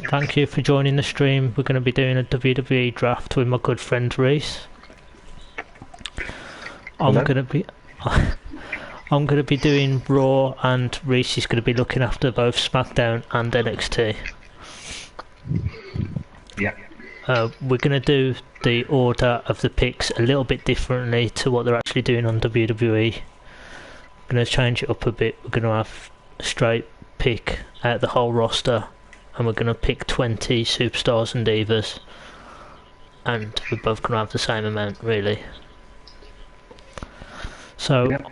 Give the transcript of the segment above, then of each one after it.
Thank you for joining the stream. We're going to be doing a WWE draft with my good friend Reese. I'm Hello? going to be I'm going to be doing Raw, and Reese is going to be looking after both SmackDown and NXT. Yeah. We're going to do the order of the picks a little bit differently to what they're actually doing on WWE. We're going to change it up a bit. We're going to have a straight pick out of the whole roster, and we're going to pick 20 superstars and divas, and we're both going to have the same amount, really. So Yep.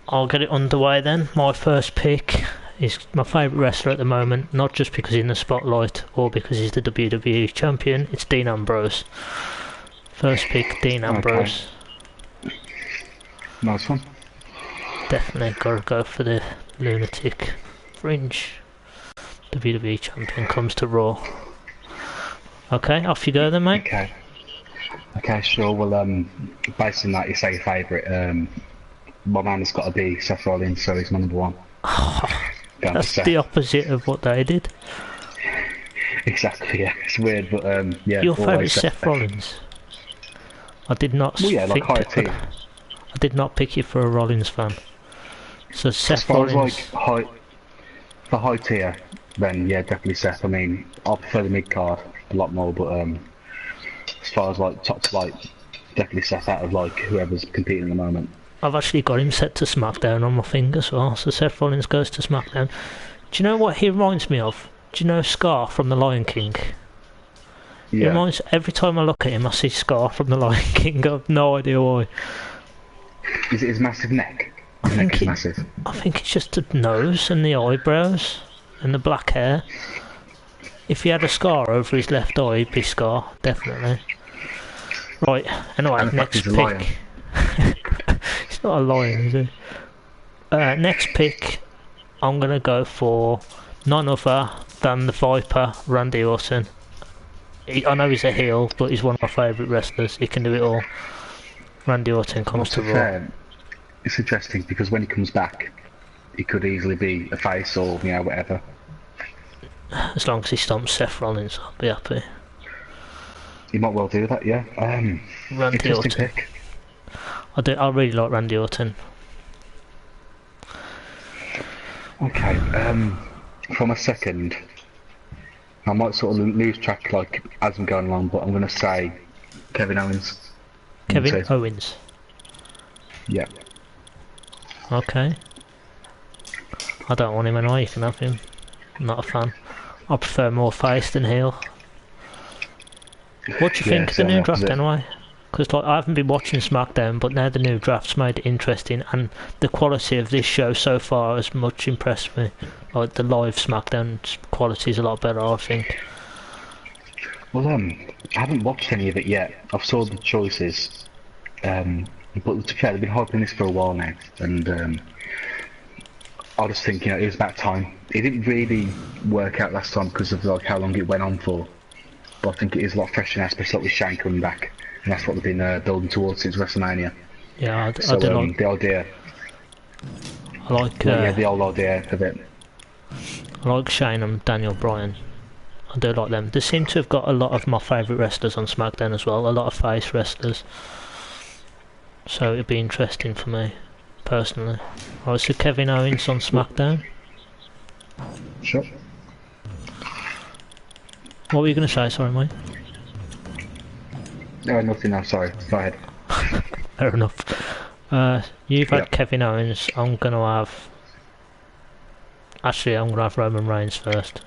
I'll get it underway then. My first pick is my favourite wrestler at the moment, not just because he's in the spotlight or because he's the WWE champion. It's Dean Ambrose. First pick, Dean Ambrose. Okay. Nice one. Definitely gotta go for the lunatic fringe. WWE champion comes to Raw. Okay, off you go then, mate. Okay. Okay, sure. Well, based on that, you say your favourite. My man has got to be Seth Rollins, so he's my number one. Going for That's Seth. the opposite of what they did. Exactly, yeah. It's weird, but yeah. Your always favourite Seth Rollins? I did not Well, yeah, like higher think. tier. I did not pick you for a Rollins fan. So As Seth far as Rollins. like the high tier, then yeah, definitely Seth. I mean, I prefer the mid card a lot more, but as far as like top flight, definitely Seth out of like whoever's competing at the moment. I've actually got him set to SmackDown on my finger as well. So Seth Rollins goes to SmackDown. Do you know what he reminds me of? Do you know Scar from The Lion King? He Yeah. reminds, every time I look at him, I see Scar from The Lion King. I have no idea why. Is it his massive neck? I His neck think is it- massive. I think it's just the nose and the eyebrows and the black hair. If he had a scar over his left eye, he'd be Scar, definitely. Right, anyway, And the fact next he's a lion. pick. He's not a lion, is he? Next pick, I'm going to go for none other than the Viper, Randy Orton. I know he's a heel, but he's one of my favourite wrestlers. He can do it all. Randy Orton comes to To be Raw. fair, it's interesting because when he comes back, he could easily be a face or whatever. As long as he stomps Seth Rollins, I'll be happy. He might well do that, yeah. Randy Interesting Orton. pick. I really like Randy Orton. Okay. For my second, I might sort of lose track like as I'm going along, but I'm going to say Kevin Owens. Kevin Number two. Owens. Yeah. Okay. I don't want him anyway, you can have him. I'm not a fan. I prefer more face than heel. What do you Yeah, think of the so new opposite. draft anyway? Because like, I haven't been watching SmackDown, but now the new draft's made it interesting, and the quality of this show so far has much impressed me. Like the live SmackDown quality is a lot better, I think. Well, I haven't watched any of it yet. I've saw the choices, but to be fair, they've been hyping this for a while now, and I just think it was about time. It didn't really work out last time because of like how long it went on for, but I think it is a lot fresher now, especially with Shane coming back, and that's what they've been building towards since WrestleMania. Yeah, I So do like. the idea, I like. yeah, the old idea of it. I like Shane and Daniel Bryan. I do like them. They seem to have got a lot of my favourite wrestlers on SmackDown as well. A lot of face wrestlers. So it'd be interesting for me, personally. Alright, so Kevin Owens on SmackDown. Sure. What were you going to say? Sorry, mate. No, nothing now. Sorry. Go ahead. Fair enough. You've had Yep. Kevin Owens. I'm going to have... Actually, I'm going to have Roman Reigns first.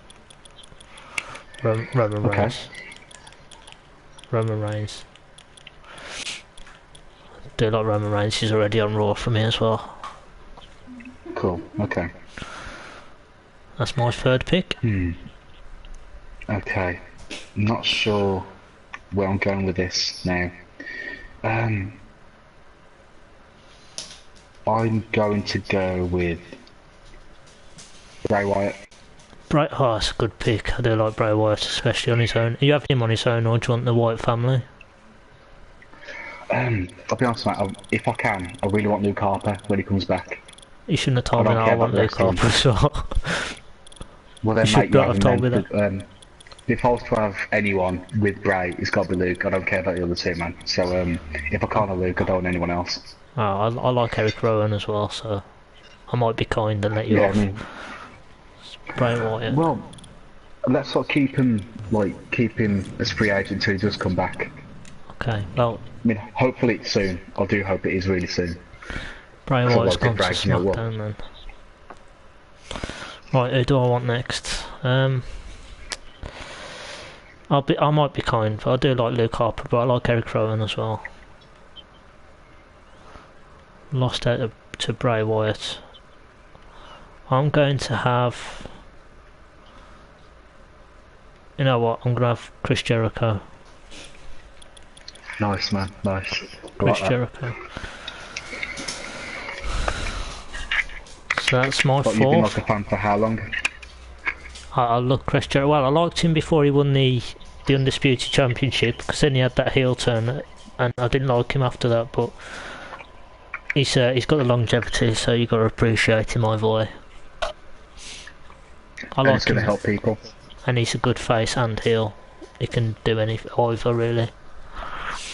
Roman Okay. Reigns. Roman Reigns. Do like Roman Reigns. He's already on Raw for me as well. Cool. Okay. That's my third pick. Okay. Not sure where I'm going with this now. I'm going to go with Bray Wyatt. Oh, that's a good pick. I do like Bray Wyatt, especially on his own. Are you having him on his own, or do you want the Wyatt family? I'll be honest, mate, if I can, I really want Luke Harper when he comes back. You shouldn't have told I me don't that. I care want about Luke wrestling. Harper as well. Well then, You should mate, not have told me that. if I was to have anyone with Bray, it's got to be Luke. I don't care about the other two, man. So if I can't have Luke, I don't want anyone else. Oh, I like Eric Rowan as well, so I might be kind and let you Yeah, off. I mean, Bray Wyatt. well, let's sort of keep him as free agent until he does come back. Okay, well, I mean, hopefully it's soon. I do hope it is really soon. Bray Wyatt's gone to Bray, you know what? SmackDown then. Right, who do I want next? I might be kind, but I do like Luke Harper, but I like Eric Rowan as well. Lost out to Bray Wyatt. I'm going to have... You know what, I'm going to have Chris Jericho. Nice, man, nice. Chris Jericho. So that's my But you've been fourth. like a fan for how long? I love Chris Jericho. Well, I liked him before he won the Undisputed Championship, because then he had that heel turn, and I didn't like him after that, but he's got the longevity, so you got to appreciate him, my boy. I like It's going to him, help people. and he's a good face and heel. He can do either, really.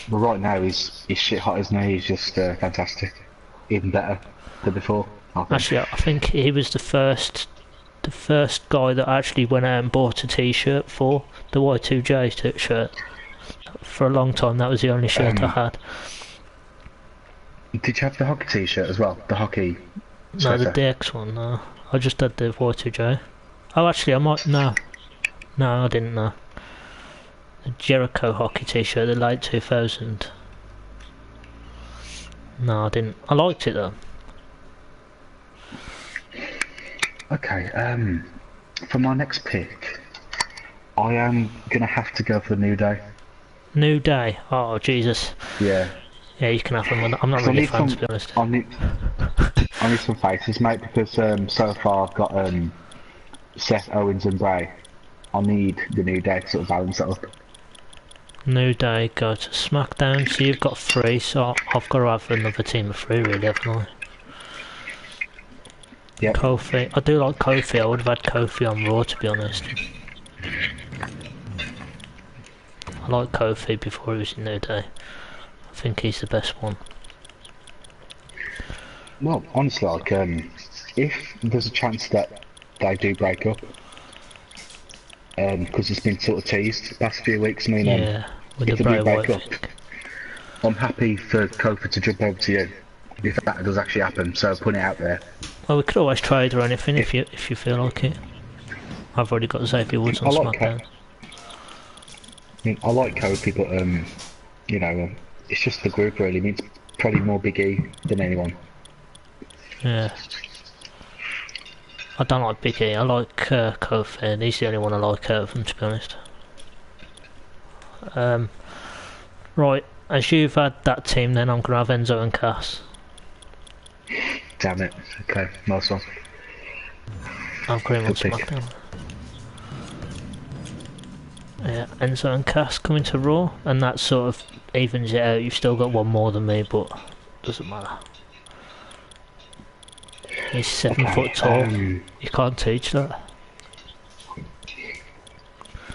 But right now he's shit hot, isn't he? He's just fantastic. Even better than before. Actually, I think he was the first guy that actually went out and bought a t-shirt for the Y2J shirt. For a long time, that was the only shirt I had. Did you have the hockey t-shirt as well? The hockey No, the sweater? DX one, no. I just had the Y2J. Oh, actually, I might... No, I didn't know. The Jericho hockey t-shirt, the late 2000. No, I didn't. I liked it, though. Okay, for my next pick, I am going to have to go for the New Day. New Day. Oh, Jesus. Yeah. Yeah, you can have them. I'm not So really a fan, to be honest. I need some faces, mate, because so far I've got Seth, Owens and Bray. I need the New Day to sort of balance it up. New Day go to SmackDown, so you've got 3, so I've got to have another team of 3, really, haven't I? Yep. Kofi. I do like Kofi. I would have had Kofi on Raw, to be honest. I like Kofi before he was in New Day. I think he's the best one. Well, honestly, like, if there's a chance that they do break up, because it's been sort of teased the past few weeks, I mean, Yeah, with if the they Bray do break Wyatt up, thing. I'm happy for Kofi to jump over to you, if that does actually happen, so putting it out there. Well, we could always trade or anything if you feel like it. I've already got Xavier Woods on I like SmackDown. I like Kofi, but, you know, it's just the group really, I mean, it's probably more Big E than anyone. Yeah. I don't like Big E. I like Kofi, and he's the only one I like out of them, to be honest. Right, as you've had that team, then I'm gonna have Enzo and Cass. Damn it. Okay, nice one. I've got him on Good pick. SmackDown. Yeah, Enzo and Cass coming to Raw, and that sort of evens it out. You've still got one more than me, but doesn't matter. He's 7 foot tall. You can't teach that.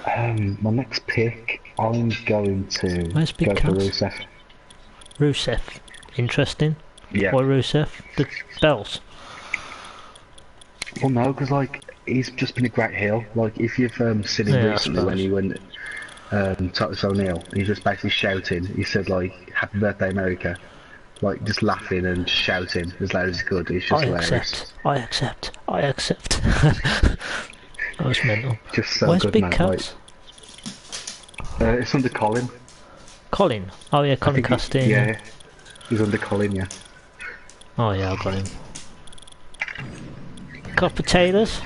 My next pick, I'm going to Where's Big go for Cass? Rusev. Rusev. Interesting. Yeah. Why Rusev? The bells. Well, no, because like he's just been a great heel. Like if you've seen him Yeah, I recently when suppose. he went Titus O'Neil, he's just basically shouting. He said like "Happy Birthday, America," like just laughing and shouting as loud as he could. He's just I hilarious. accept. I accept. I accept. That was mental. Just so Where's good, Big man. Cass? It's under Colin. Colin. Oh yeah, I Colin think Castine. yeah, he's under Colin. Yeah. Oh yeah, I've got him. Copper Tailors.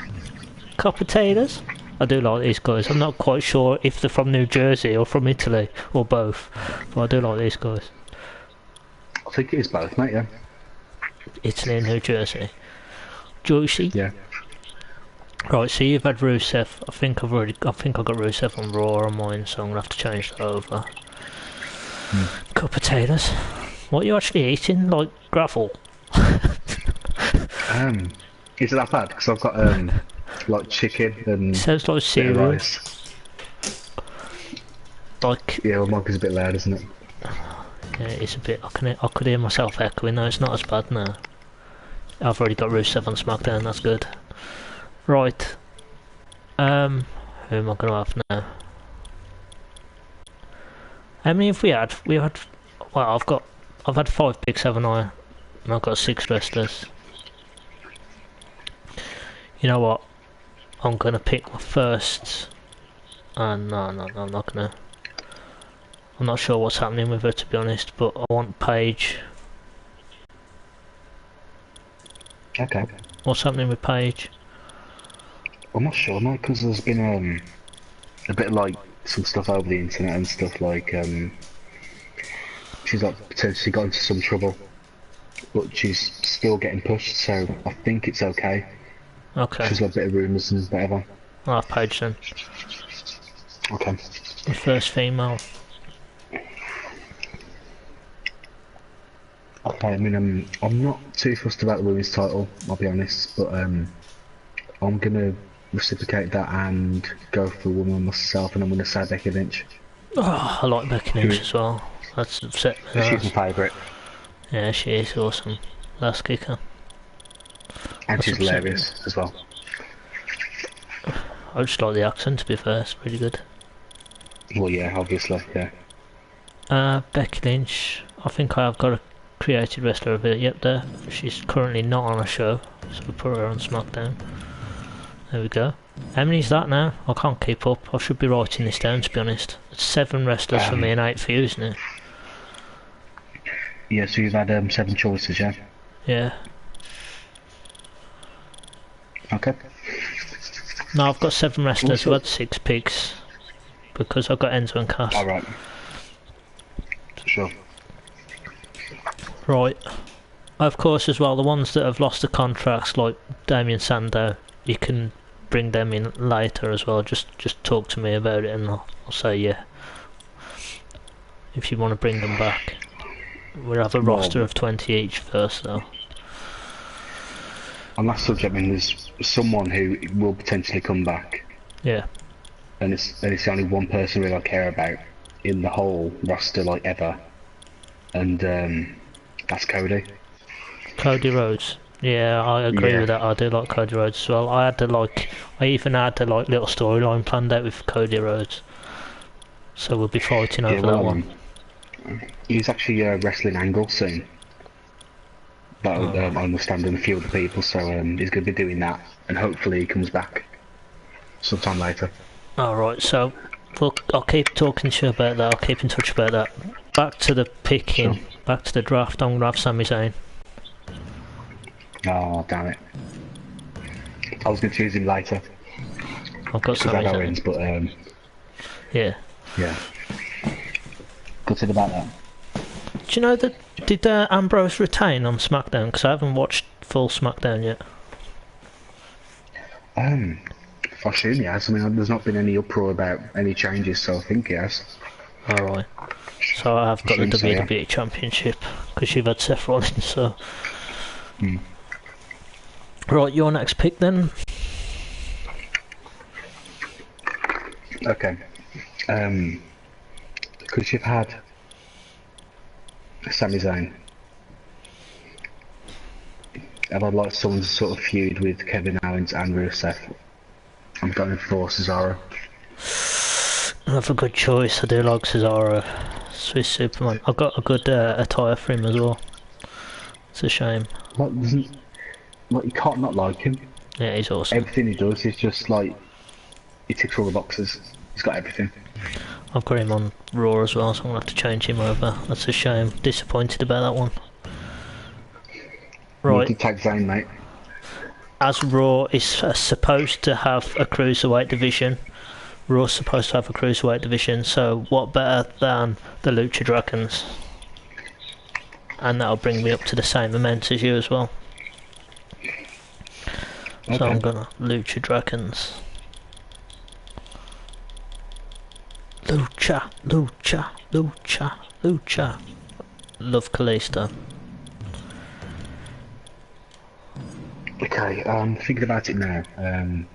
Copper Tailors. I do like these guys. I'm not quite sure if they're from New Jersey or from Italy or both, but I do like these guys. I think it is both, mate. Yeah. Italy and New Jersey. Juicy. Yeah. Right, so you've had Rusev. I think I've got Rusev on Raw on mine, so I'm gonna have to change that over. Cup of potatoes. What are you actually eating? Like gravel? Is it that bad? Because I've got like chicken and Sounds like bit of cereal. rice. like, Yeah, well, mic is a bit loud, isn't it? yeah, it's a bit. I could hear myself echoing. No, it's not as bad now. I've already got Rusev on SmackDown. That's good. Right. Who am I gonna have now? How many have we had? We had. Well, I've had 5 picks, haven't I? And I've got 6 wrestlers. You know what? I'm gonna pick my first. No, I'm not gonna. I'm not sure what's happening with her, to be honest, but I want Paige. Okay. What's happening with Paige? I'm not sure, mate, because there's been a bit of, like, some stuff over the internet and stuff like she's like potentially got into some trouble, but she's still getting pushed, so I think it's okay. Okay. She's got a bit of rumours and whatever. I'll have Paige then. Okay. The first female. Okay, I mean, I'm not too fussed about the women's title, I'll be honest, but I'm gonna reciprocate that and go for a woman myself, and I'm gonna say Becky Lynch. Oh, I like Becky Lynch as well. That's upset me. She's my favourite. Yeah, she is awesome. Last kicker. And she's hilarious as well. I just like the accent, to be fair, it's pretty good. Well, yeah, obviously, yeah. Becky Lynch, I think I have got a created wrestler of it, yep, there. She's currently not on a show, so we put her on SmackDown. There we go. How many is that now? I can't keep up. I should be writing this down, to be honest. It's 7 wrestlers for me and 8 for you, isn't it? Yeah, so you've had 7 choices, yeah? Yeah. Okay. No, I've got 7 wrestlers. I've had 6 picks because I've got Enzo and Cass. Alright. Sure. Right. Of course, as well, the ones that have lost the contracts, like Damien Sandow, you can bring them in later as well. Just talk to me about it, and I'll say yeah. If you want to bring them back, we'll have a roster of 20 each first, though. On that subject, I mean, there's someone who will potentially come back. Yeah. And it's the only one person really I care about in the whole roster, like, ever. And that's Cody. Cody Rhodes. Yeah, I agree with that. I do like Cody Rhodes as well. I even had the little storyline planned out with Cody Rhodes. So we'll be fighting over that one. He's actually wrestling Angle soon. That I understand, and a few other people, so he's going to be doing that, and hopefully he comes back sometime later. Alright, so I'll keep talking to you about that. I'll keep in touch about that. Back to the picking, back to the draft. I'm going to have Sami Zayn. Oh, damn it. I was going to choose him later. I've got Sami Zayn. But yeah. Yeah. Good thing about that. Do you know that? Did Ambrose retain on SmackDown? Because I haven't watched full SmackDown yet. I assume he has. I mean, there's not been any uproar about any changes, so I think he has. Alright. So I have got the WWE Championship, because you've had Seth Rollins, so... Right, your next pick then? Okay. Because you've had Sami Zayn, and I'd like someone to sort of feud with Kevin Owens and Rusev. I'm going for Cesaro. Another good choice. I do like Cesaro. Swiss Superman. I've got a good attire for him as well. It's a shame. Like, you can't not like him. Yeah, he's awesome. Everything he does is just like, he ticks all the boxes. He's got everything. I've got him on Raw as well, so I'm going to have to change him over. That's a shame. Disappointed about that one. Right. You tag Zayn, mate. As Raw is supposed to have a Cruiserweight division, Raw's supposed to have a Cruiserweight division, so what better than the Lucha Dragons? And that'll bring me up to the same amount as you as well. Okay. So I'm gonna Lucha Dragons. Lucha, Lucha, Lucha, Lucha. Love Kalisto. Okay, thinking about it now. I'm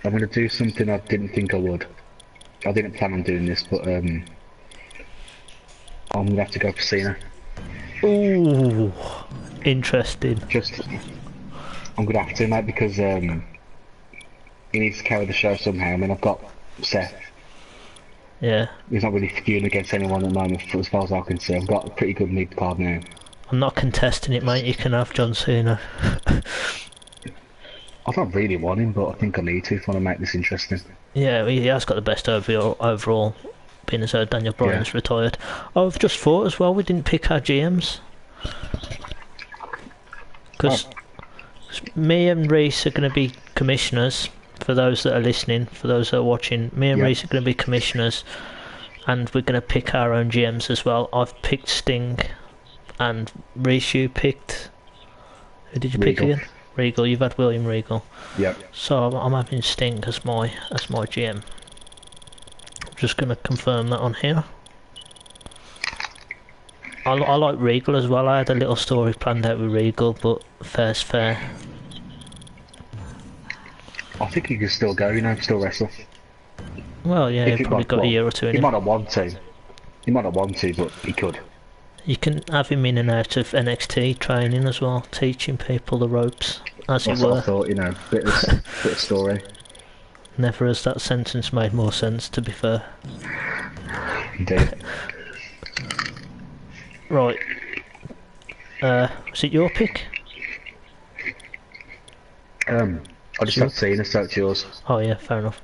going to do something I didn't think I would. I didn't plan on doing this, but I'm gonna have to go for Cena. Ooh, interesting. Just, I'm gonna have to, mate, because he needs to carry the show somehow. I mean, I've got Seth. Yeah. He's not really feuding against anyone at the moment, as far as I can see. I've got a pretty good mid card now. I'm not contesting it, mate. You can have John Cena. I don't really want him, but I think I need to if I want to make this interesting. Yeah, he has got the best overall, being as though Daniel Bryan's retired. Oh, I've just thought as well, we didn't pick our GMs. Because me and Reese are going to be commissioners, for those that are listening, for those that are watching. Me and Reese are going to be commissioners, and we're going to pick our own GMs as well. I've picked Sting, and Reese, you picked... Who did you pick again? Regal. You've had William Regal. Yep. So I'm having Sting as my GM. I'm just going to confirm that on here. I like Regal as well. I had a little story planned out with Regal, but fair's fair. I think he can still go, you know, still wrestle. Well, yeah, he's probably got a year or two in him. He might not want to. He might not want to, but he could. You can have him in and out of NXT training as well, teaching people the ropes, as it were. What I thought, you know, bit of story. Never has that sentence made more sense, to be fair. Indeed. Right. Was it your pick? I just have Cena, so it's yours. Oh yeah, fair enough.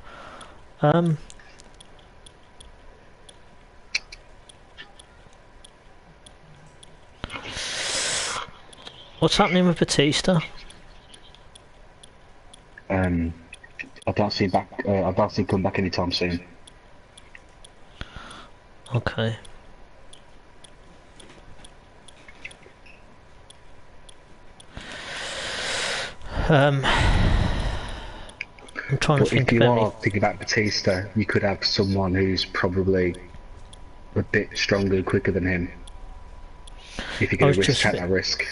What's happening with Batista? I don't see back. I don't see him come back anytime soon. Okay. I'm trying to think if you of are thinking about Batista, you could have someone who's probably a bit stronger and quicker than him. If you're going to take that risk.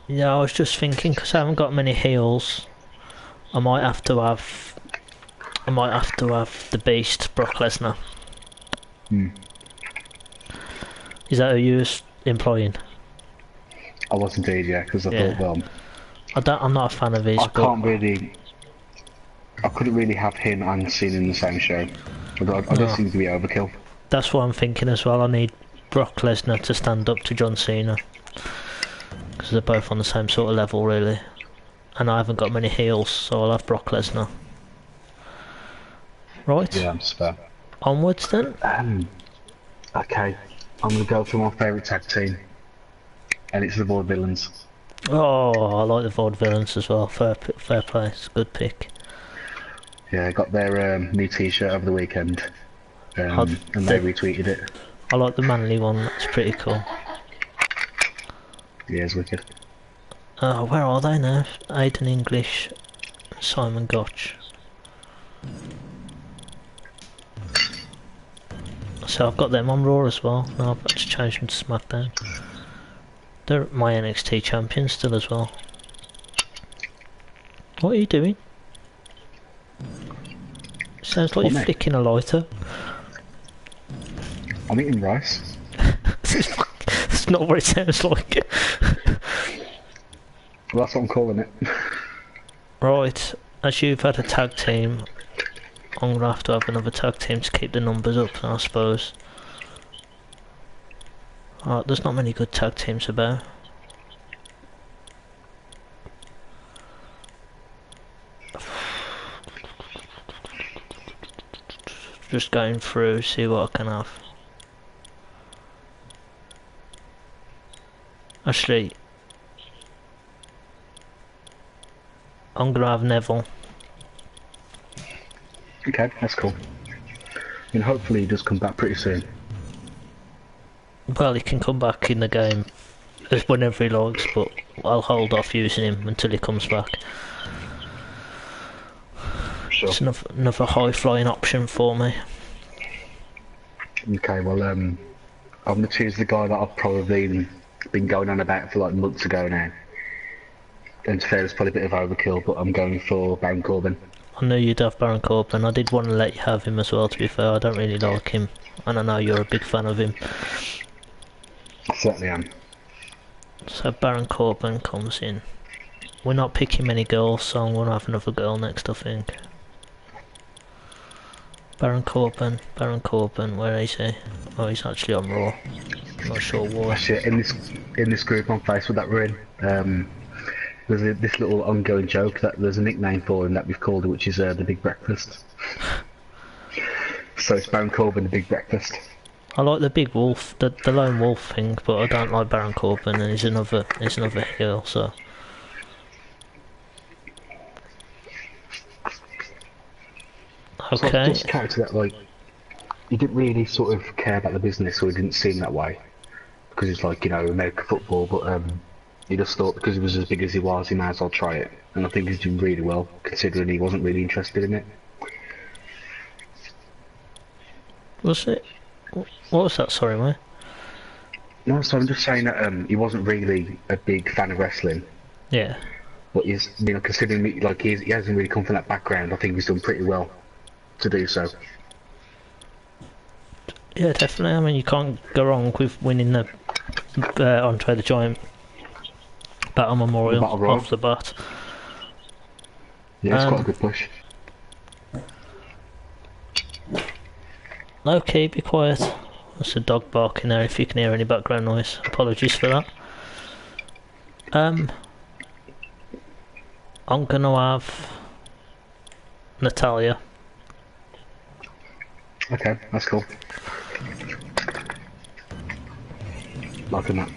Yeah, I was just thinking, because I haven't got many heals, I might have to have the Beast, Brock Lesnar. Is that who you was employing? I was indeed, yeah, because I thought, well, I'm not a fan of his. I couldn't really have him and Cena in the same show. I just seem to be overkill. That's what I'm thinking as well. I need Brock Lesnar to stand up to John Cena, because they're both on the same sort of level, really. And I haven't got many heals, so I'll have Brock Lesnar. Right? Yeah, that's fair. Onwards then? Okay. I'm going to go for my favourite tag team. And it's the Vaudevillains. Oh, I like the Vaudevillains as well. Fair play. It's a good pick. Yeah, I got their new t-shirt over the weekend. And they retweeted it. I like the manly one. That's pretty cool. Yeah, it's wicked. Where are they now? Aiden English, Simon Gotch. So I've got them on Raw as well. No, I've just changed them to SmackDown. They're my NXT champions still as well. What are you doing? Sounds like you're flicking a lighter. I'm eating rice. That's not what it sounds like. Well, that's what I'm calling it. Right, as you've had a tag team, I'm gonna have to have another tag team to keep the numbers up, I suppose. Alright, there's not many good tag teams about. Just going through, see what I can have. Actually, I'm gonna have Neville. Okay, that's cool. And hopefully he does come back pretty soon. Well, he can come back in the game whenever he likes, but I'll hold off using him until he comes back. Sure. It's another high-flying option for me. Okay, well, I'm going to choose the guy that I've probably been going on about for like months ago now. And to fair, it's probably a bit of overkill, but I'm going for Baron Corbin. I knew you'd have Baron Corbin. I did want to let you have him as well, to be fair. I don't really like him, and I know you're a big fan of him. I certainly am. So Baron Corbin comes in. We're not picking many girls, so I'm going to have another girl next, I think. Baron Corbin, where is he? Oh, he's actually on Raw. Not sure why. Actually, in this group on Facebook that we're in, there's this little ongoing joke that there's a nickname for him that we've called it, which is the Big Breakfast. So it's Baron Corbin, the Big Breakfast. I like the big wolf, the lone wolf thing, but I don't like Baron Corbin, and he's another heel, so. So Okay. just a character that, like, he didn't really sort of care about the business, or he didn't seem that way. Because it's like, you know, American football, but he just thought because he was as big as he was, he might as well try it. And I think he's doing really well, considering he wasn't really interested in it. Was it? What was that, sorry, mate? No, so I'm just saying that he wasn't really a big fan of wrestling. Yeah. But he's, you know, considering me, like he hasn't really come from that background, I think he's done pretty well to do so. Yeah, definitely. I mean, you can't go wrong with winning the Andre the Giant Battle Memorial off the bat. Yeah, it's quite a good push. Okay, be quiet. There's a dog barking there if you can hear any background noise. Apologies for that. I'm gonna have Natalia. Okay, that's cool. Liking that.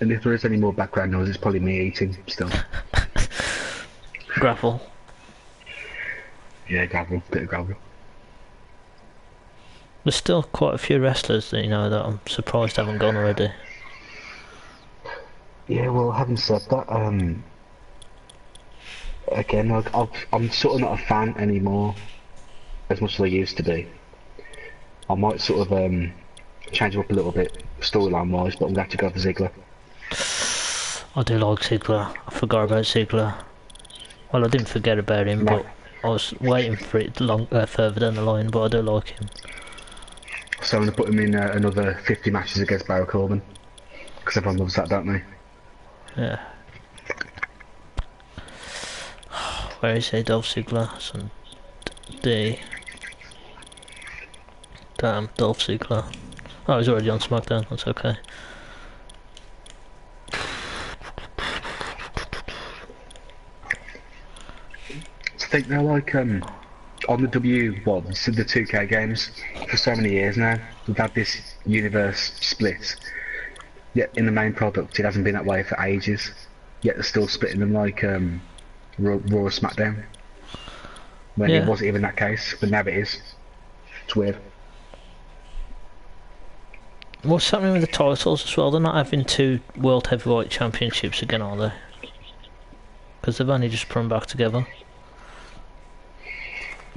And if there is any more background noise, it's probably me eating still. Gravel. Yeah, gravel, bit of gravel. There's still quite a few wrestlers that, you know, that I'm surprised haven't gone already. Yeah, well, having said that, again, I'm sort of not a fan anymore, as much as I used to be. I might sort of change up a little bit, storyline wise, but I'm going to have to go for Ziggler. I do like Ziggler. I forgot about Ziggler. Well, I didn't forget about him, but I was waiting for it further down the line, but I do like him. So I'm going to put him in another 50 matches against Baron Corbin, because everyone loves that, don't they? Yeah. Where is he? Dolph Ziggler. Some D. Damn, Dolph Ziggler. Oh, he's already on SmackDown. That's okay. I think they're like on the the 2K games for so many years now. We've had this universe split. Yet in the main product, it hasn't been that way for ages. Yet they're still splitting them like Raw or SmackDown. When it wasn't even that case, but now it is. It's weird. What's happening with the titles as well? They're not having 2 World Heavyweight Championships again, are they? Because they've only just put them back together.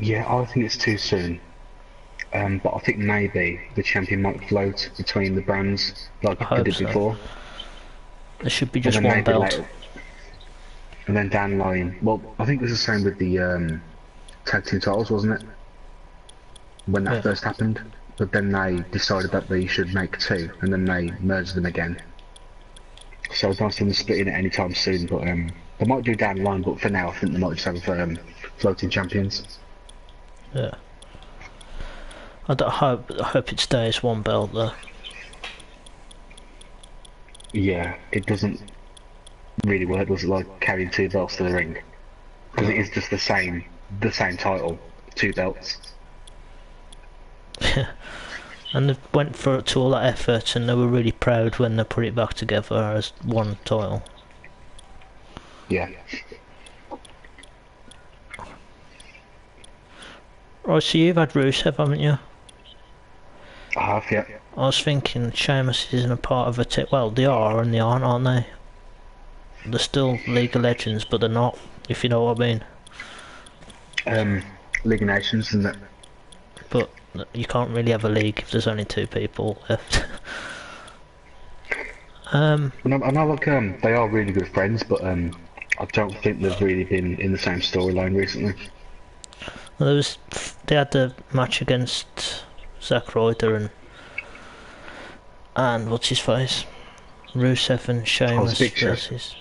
Yeah, I think it's too soon. But I think maybe the champion might float between the brands like they did before. There should be just one belt. Later, and then down the line, well, I think it was the same with the tag team titles, wasn't it? When that first happened. But then they decided that they should make 2, and then they merged them again. So I don't see them splitting it anytime soon, but they might do down the line, but for now I think they might just have floating champions. Yeah. I hope it stays one belt though. Yeah, it doesn't really work, does it, like carrying 2 belts to the ring? Because it is just the same title, 2 belts. And they went to all that effort, and they were really proud when they put it back together as one title. Yeah. Right, so you've had Rusev, haven't you? I have, yeah. I was thinking Sheamus isn't a part of a well, they are and they aren't they? They're still League of Legends, but they're not, if you know what I mean. League of Nations, isn't it? But you can't really have a league if there's only 2 people left. I know like they are really good friends, but I don't think they've really been in the same storyline recently. Well, they had the match against Zack Ryder and what's his face? Rusev and Oh, it's a Sheamus big show. versus...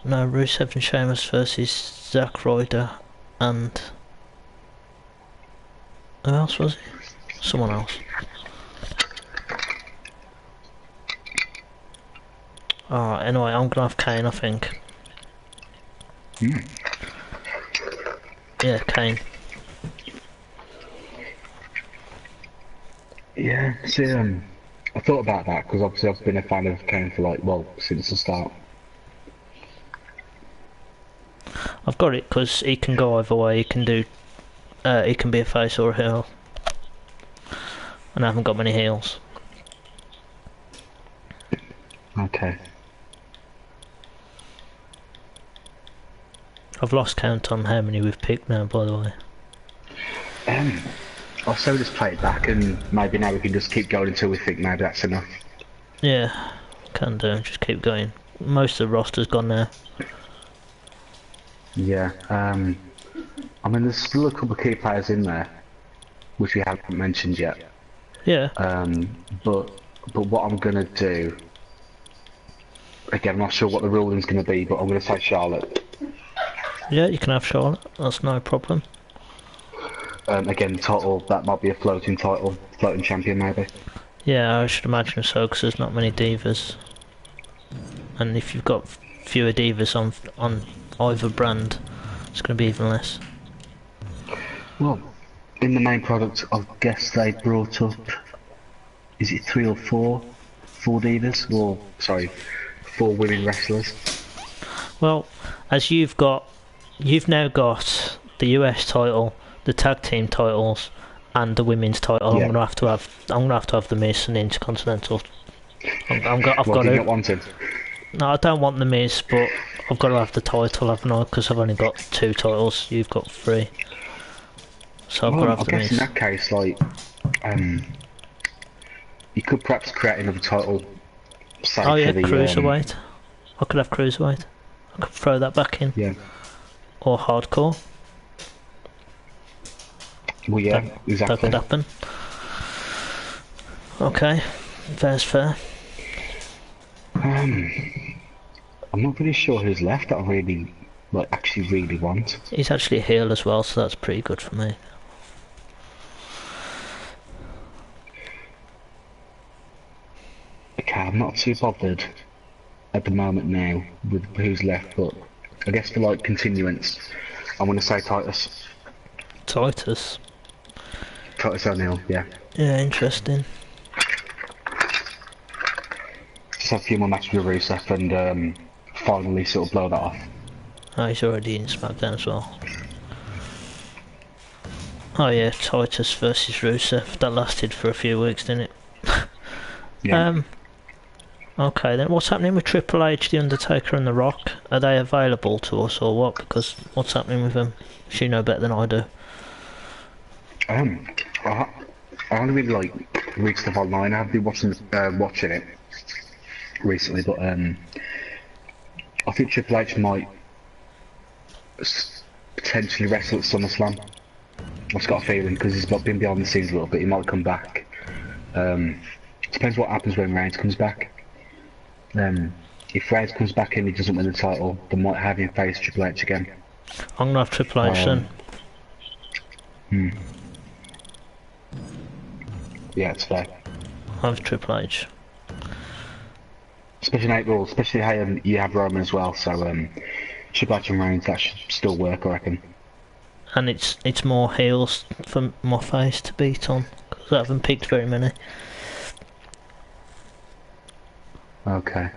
No, Rusev and Sheamus versus Zack Ryder and... Who else was it? Someone else. Alright, anyway, I'm gonna have Kane, I think. Hmm. Yeah, Kane. Yeah, see, I thought about that because obviously I've been a fan of Kane for like, well, since the start. I've got it because he can go either way. He can do... he can be a face or a heel. And I haven't got many heels. Okay. I've lost count on how many we've picked now, by the way. I'll so just play it back and maybe now we can just keep going until we think maybe that's enough. Yeah, can do. Just keep going. Most of the roster's gone now. Yeah, I mean there's still a couple of key players in there, which we haven't mentioned yet. Yeah. But what I'm gonna do, again I'm not sure what the ruling's gonna be, but I'm gonna say Charlotte. Yeah, you can have Charlotte. That's no problem. Again, title, that might be a floating title, floating champion maybe. Yeah, I should imagine so, because there's not many divas. And if you've got fewer divas on either brand, it's going to be even less. Well, in the main product, I guess they brought up, is it 3 or 4? 4 divas? Or, sorry, 4 women wrestlers. Well, as you've now got the US title, the tag team titles, and the women's title. Yeah. I'm gonna have to have the Miz and the Intercontinental. I've Well, got do you to. not want him? No, I don't want the Miz, but I've got to have the title, haven't I? Because I've only got 2 titles. You've got 3, so I've got to have I the guess Miz. in that case, like, you could perhaps create another title, say Oh yeah, for the, cruiserweight. I could have cruiserweight. I could throw that back in. yeah. Or hardcore. Well, yeah, That exactly. could happen. Okay, fair's fair. I'm not really sure who's left that I really, like, actually really want. He's actually a heel as well, so that's pretty good for me. Okay, I'm not too bothered at the moment now with who's left, but I guess for like continuance, I'm gonna say Titus. Titus. Titus O'Neil, yeah. Yeah, interesting. Just have a few more matches with Rusev and finally sort of blow that off. Oh, he's already in SmackDown as well. Oh yeah, Titus versus Rusev. That lasted for a few weeks, didn't it? Yeah. Okay then, what's happening with Triple H, The Undertaker and The Rock? Are they available to us or what? Because what's happening with them? You know better than I do. I only really like read stuff online. I've been watching it recently, but I think Triple H might potentially wrestle at SummerSlam. I've just got a feeling because he's been behind the scenes a little bit. He might come back. Depends what happens when Reigns comes back. If Reigns comes back and he doesn't win the title, they might have him face Triple H again. I'm gonna have Triple H then. Yeah, it's fair. I have Triple H. Especially in April, especially how you have Roman as well, so Triple H and Reigns, that should still work, I reckon. And it's more heels for my face to beat on, because I haven't picked very many. Okay.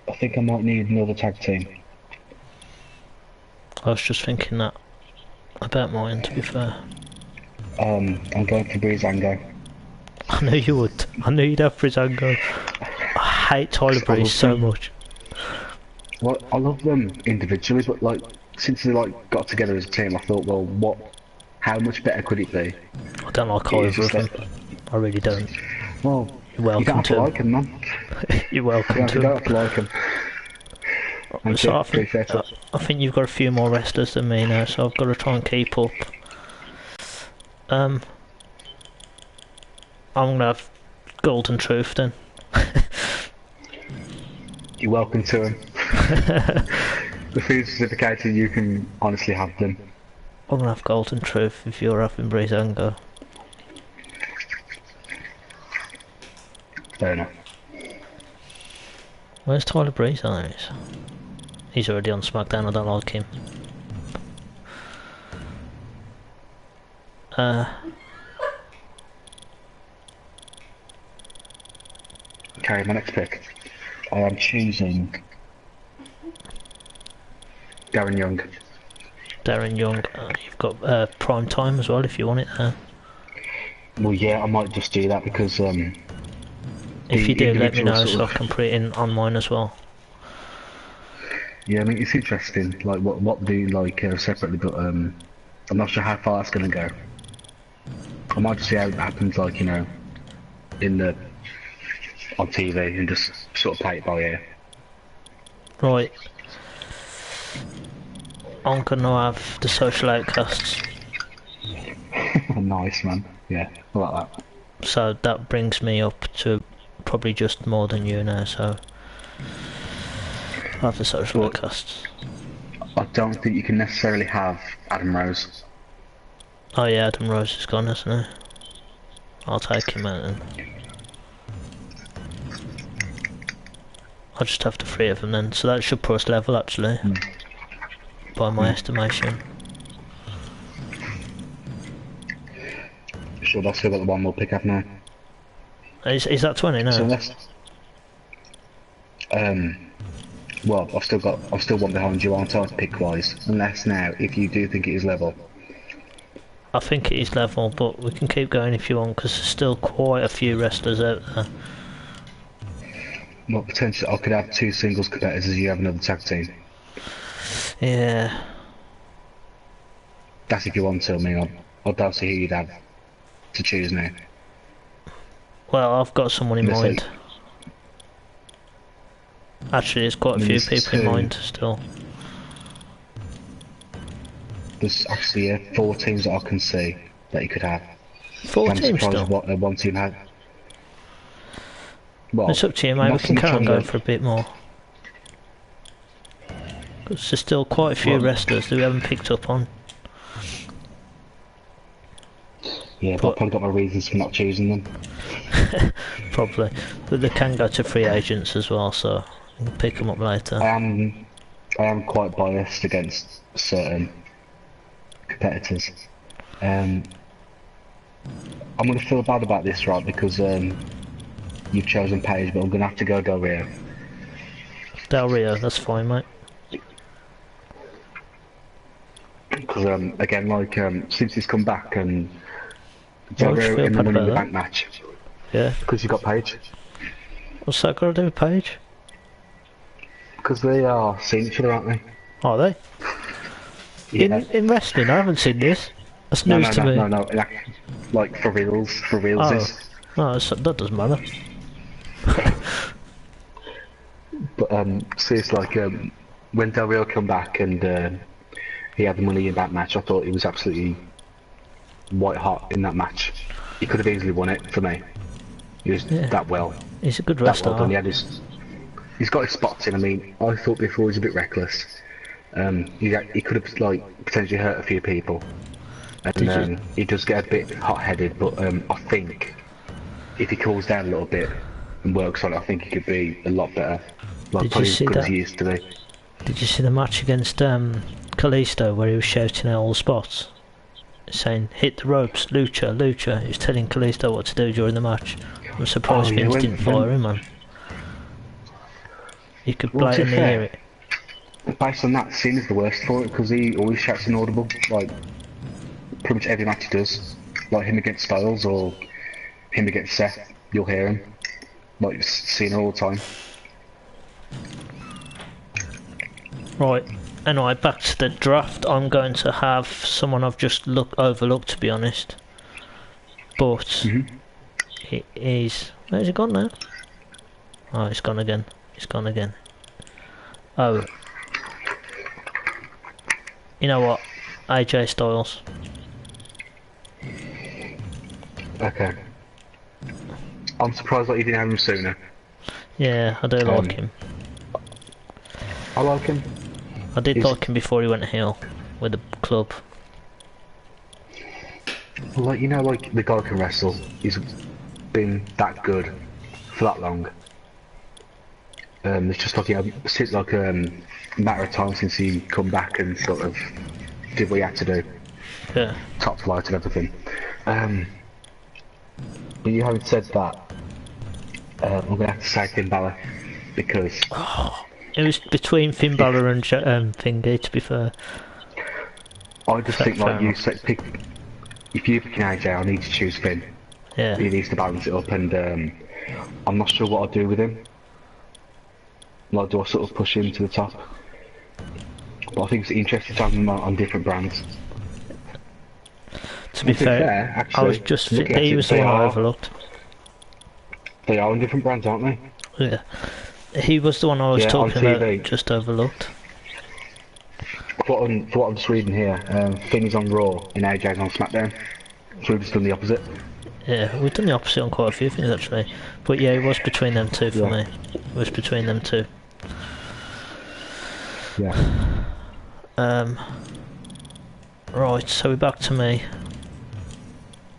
I think I might need another tag team. I was just thinking that about mine, to be fair. I'm going for Breezango. I knew you would. I knew you'd have Breezango. I hate Tyler Breeze so much. Well, I love them individually, but like since they like got together as a team, I thought, well, how much better could it be? I don't like It's either of just them. like, I really don't. well, You're you don't welcome have to to like them, man. You're welcome You to don't have to like them. Thank So you. I think you've got a few more wrestlers than me now, so I've got to try and keep up. I'm gonna have Golden Truth then. You're welcome to them. The food certificated, you can honestly have them. I'm gonna have Golden Truth if you're having Breezango. Fair enough. Where's Tyler Breeze? Oh, there he is. He's already on SmackDown, I don't like him. Okay, my next pick. I am choosing Darren Young. Darren Young, you've got Prime Time as well if you want it there. Well, yeah, I might just do that because If you do, let me know sort so I of- can put it in on mine as well. Yeah, I mean it's interesting, like what they like separately, but I'm not sure how far that's gonna go. I might just see how it happens, like in the on TV and just sort of play it by ear. Right. I'm gonna have the Social Outcasts. Nice, man. Yeah, I like that. So that brings me up to probably just more than you now, so I'll have the Social Outcasts. I don't think you can necessarily have Adam Rose. Oh yeah, Adam Rose is gone, isn't he? I'll take him out then. I'll just have the three of them then, so that should put us level actually, by my estimation. Sure, that's still got the one we'll pick up now. Is that 20 now? So let's. Well, I've still one behind you, aren't I, pick wise? Unless now, if you do think it is level. I think it is level, but we can keep going if you want, because there's still quite a few wrestlers out there. Well, potentially I could have two singles competitors as you have another tag team. Yeah. That's if you want to. I mean, I don't see who you'd have to choose now. Well, I've got someone in Let's mind. Actually, there's quite a few There's people in two. mind still. There's actually 4 teams that I can see that you could have. 4 I'm teams surprised still. what one team had. Well, It's up to you, mate. We not can so much carry on on going the- for a bit more. Because there's still quite a few Well- wrestlers that we haven't picked up on. Yeah, but but- I've probably got my reasons for not choosing them. Probably. But they can go to free agents as well, so we can pick them up later. I am quite biased against certain competitors. I'm going to feel bad about this, right? Because you've chosen Paige, but I'm going to have to go Del Rio. Del Rio, that's fine, mate. Because again, like since he's come back and Del Why would you Rio feel in the bad Money in the about Bank match, Yeah. because you got Paige. What's that got to do with Paige? Because they are seeing each other, aren't they? Are they? Yeah. In wrestling, I haven't seen this. That's news to me. No, like for reals, Oh, no, that doesn't matter. But see, it's like when Del Rio come back and he had the Money in that match, I thought he was absolutely white hot in that match. He could have easily won it for me. He was Yeah. that well. He's a good That well done. wrestler. He's got his spots in. I mean, I thought before he was a bit reckless. He could have like potentially hurt a few people, and he does get a bit hot-headed. But I think if he cools down a little bit and works on it, I think he could be a lot better. Like Did you probably as see good as that? he used to be. Did you see the match against Kalisto where he was shouting out all the spots? Saying, hit the ropes, Lucha, Lucha. He was telling Kalisto what to do during the match. I'm surprised Oh, yeah, Vince when- didn't fire him, man. You could Well, to be blatantly fair, hear it. Based on that, Cena's the worst for it because he always shouts inaudible. Like pretty much every match he does, like him against Styles or him against Seth, you'll hear him. Like, you've seen it all the time. Right, anyway, back to the draft. I'm going to have someone I've just overlooked, to be honest. But it is... Where's it gone now? Oh, it's gone again. It's gone again. Oh. You know what? AJ Styles. Okay. I'm surprised that you didn't have him sooner. Yeah, I do like him. I like him. I did like him before he went heel with the club. Like, you know, like, the guy can wrestle. He's been that good for that long. It's just like, you know, since like matter of time since he come back and sort of did what he had to do. Yeah. Top flight and everything. But you having said that, I'm gonna have to say Finn Balor because It was between Finn Balor and Thingy, to be fair. I just think like you said, if you're picking AJ, I need to choose Finn. Yeah. He needs to balance it up, and I'm not sure what I'll do with him. Like, do I sort of push him to the top? But I think it's interesting to have him on different brands. To be fair, actually, I was just he was the one I overlooked. They are on different brands, aren't they? Yeah. He was the one I was talking about, just overlooked. For what I'm just reading here, Finn is on Raw and AJ's on SmackDown. So we've just done the opposite. Yeah, we've done the opposite on quite a few things actually. But yeah, it was between them two for me. It was between them two. Yeah. Right, so we're back to me.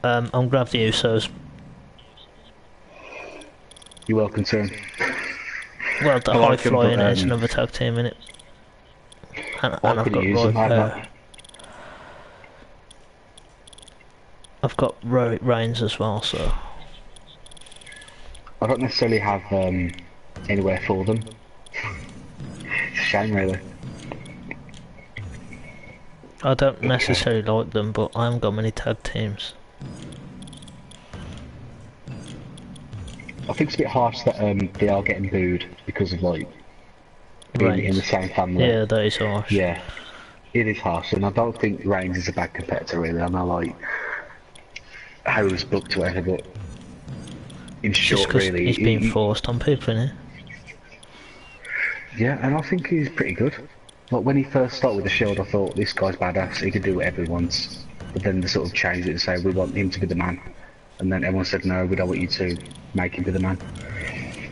I'm gonna have the Usos. You're welcome to him. Well, the High Flying is another tag team, innit? And I've got I've got Reigns as well, so I don't necessarily have anywhere for them. It's a shame, really. I don't necessarily like them, but I haven't got many tag teams. I think it's a bit harsh that they are getting booed because of like being in the same family. Yeah, that is harsh. Yeah, it is harsh, and I don't think Reigns is a bad competitor really. I know like how he was booked or whatever, but in short, really, he's been forced on people, isn't he? Yeah, and I think he's pretty good. Like when he first started with the Shield, I thought this guy's badass. He could do whatever he wants. But then they sort of changed it and say we want him to be the man. And then everyone said no, we don't want you to make him be the man.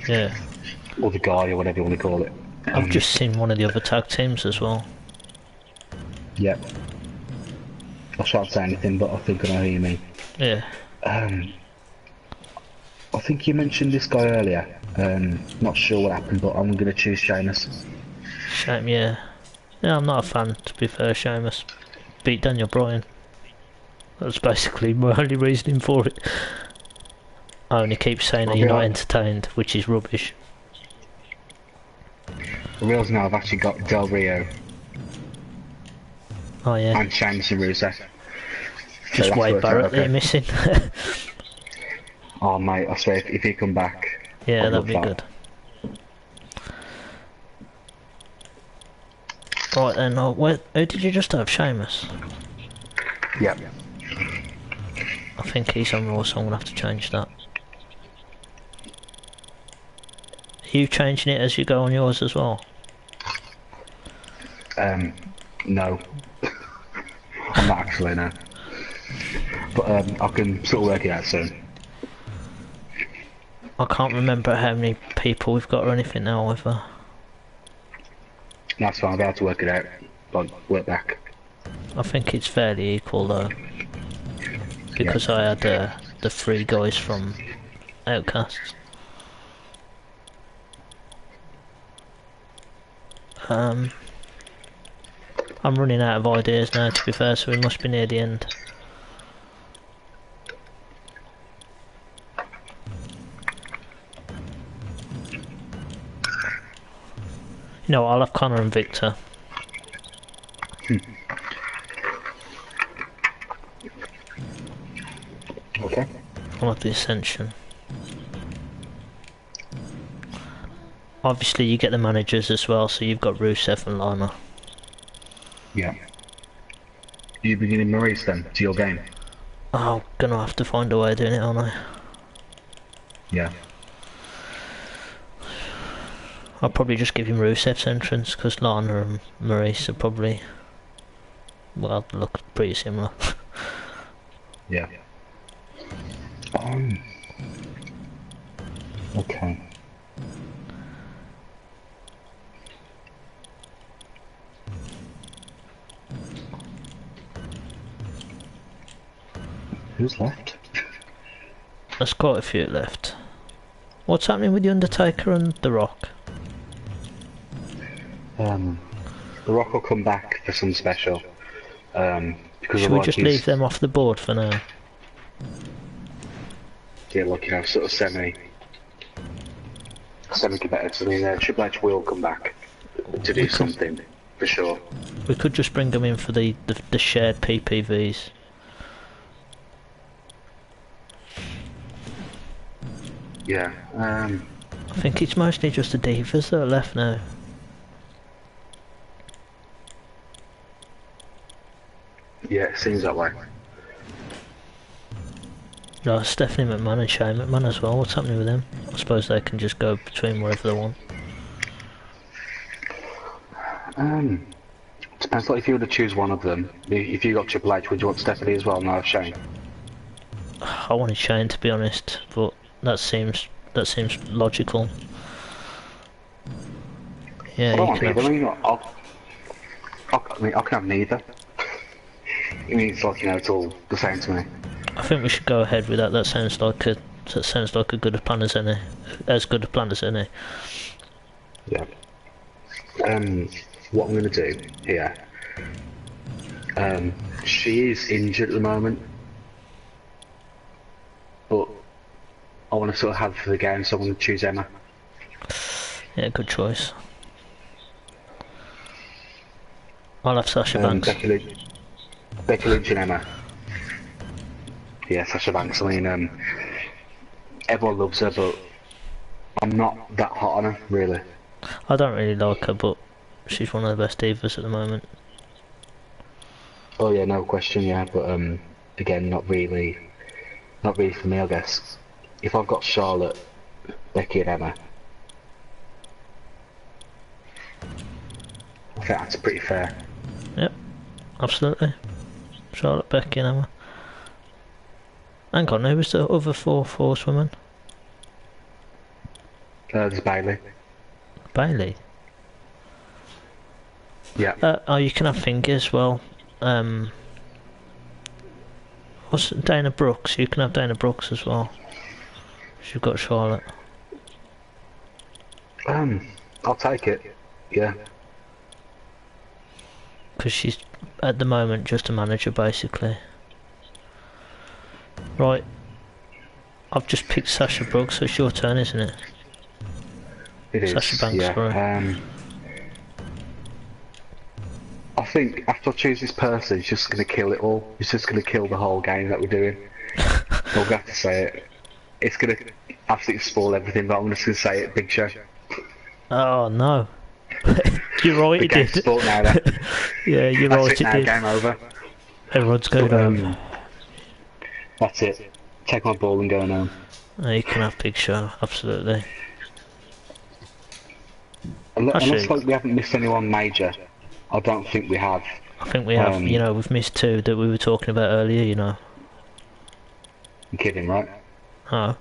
Yeah. Or the guy, or whatever you want to call it. I've just seen one of the other tag teams as well. Yep. I shan't say anything, but I think I know who you mean. Yeah. I think you mentioned this guy earlier. Not sure what happened, but I'm going to choose Sheamus. Yeah. Yeah, I'm not a fan, to be fair. Sheamus beat Daniel Bryan. That's basically my only reasoning for it. I only keep saying that you're not entertained, which is rubbish. I realise now I've actually got Del Rio. Oh yeah. And Sheamus and Rusev. Just Wade Barrett that you're missing. Oh mate, I swear if he come back... Yeah, that'd be good. Right then, who did you just have? Sheamus? Yep. I think he's on Raw, so I'm gonna have to change that. Are you changing it as you go on yours as well? No. I'm not actually, no. But I can sort of work it out soon. I can't remember how many people we've got or anything now either. That's fine, I'll be able to work it out. Like, work back. I think it's fairly equal though. Because I had the 3 guys from Outcasts. I'm running out of ideas now, to be fair, so we must be near the end. You know, I'll have Connor and Victor. Okay. I'll have the Ascension. Obviously you get the managers as well, so you've got Rusev and Lana. Yeah. You beginning Maurice then, to your game? Oh, I'm gonna have to find a way of doing it, aren't I? Yeah. I'll probably just give him Rusev's entrance, because Lana and Maurice are probably, well, look pretty similar. Yeah. Okay. Who's left? There's quite a few left. What's happening with The Undertaker and The Rock? The Rock will come back for some special. Because Should we just leave them off the board for now? Yeah, like, you know, sort of semi-competitive. I mean, Triple H will come back to do something, for sure. We could just bring them in for the shared PPVs. Yeah, I think it's mostly just the Divas that are left now. yeah, it seems that way. No, Stephanie McMahon and Shane McMahon as well. What's happening with them? I suppose they can just go between wherever they want. Depends, like, if you were to choose one of them, if you got Triple H, would you want Stephanie as well? No, Shane. I wanted Shane, to be honest, but that seems logical. Yeah, I don't you want can either. have... I mean, I can have neither. I mean, it's like, you know, it's all the same to me. I think we should go ahead with that. That sounds like a good a plan as any. As good a plan as any. Yeah. What I'm going to do here. She is injured at the moment, but I want to sort of have for the game, so I'm going to choose Emma. Yeah, good choice. I'll have Sasha Banks. Becky Lynch and Emma. Yeah, Sasha Banks. I mean, everyone loves her, but I'm not that hot on her, really. I don't really like her, but she's one of the best divas at the moment. Oh yeah, no question, yeah, but again, not really for me, I guess. If I've got Charlotte, Becky and Emma, I think that's pretty fair. Yep, absolutely. Charlotte, Becky and Emma. Hang on, who was the other four horsewomen? There's Bailey. Bailey? Yeah. Oh, you can have Finger as well. What's Dana Brooks? You can have Dana Brooks as well. You've got Charlotte. I'll take it. Yeah. Because she's at the moment just a manager, basically. Right. I've just picked Sasha Brooks, so it's your turn, isn't it? It is. Sasha Banks, yeah. sorry. I think after I choose this person, it's just going to kill it all. It's just going to kill the whole game that we're doing. I'll have to say it. It's going to absolutely spoil everything, but I'm just going to say it, Big Show. Oh no. You're right, The it game's did. sport now, then. Yeah, you're That's right, it it now, did. game over. Everyone's going home. That's it. Take my ball and go home. You can have Big Show, absolutely. Unless like we haven't missed anyone major, I don't think we have. I think we have, you know, we've missed two that we were talking about earlier, you know. I'm kidding, right? Oh.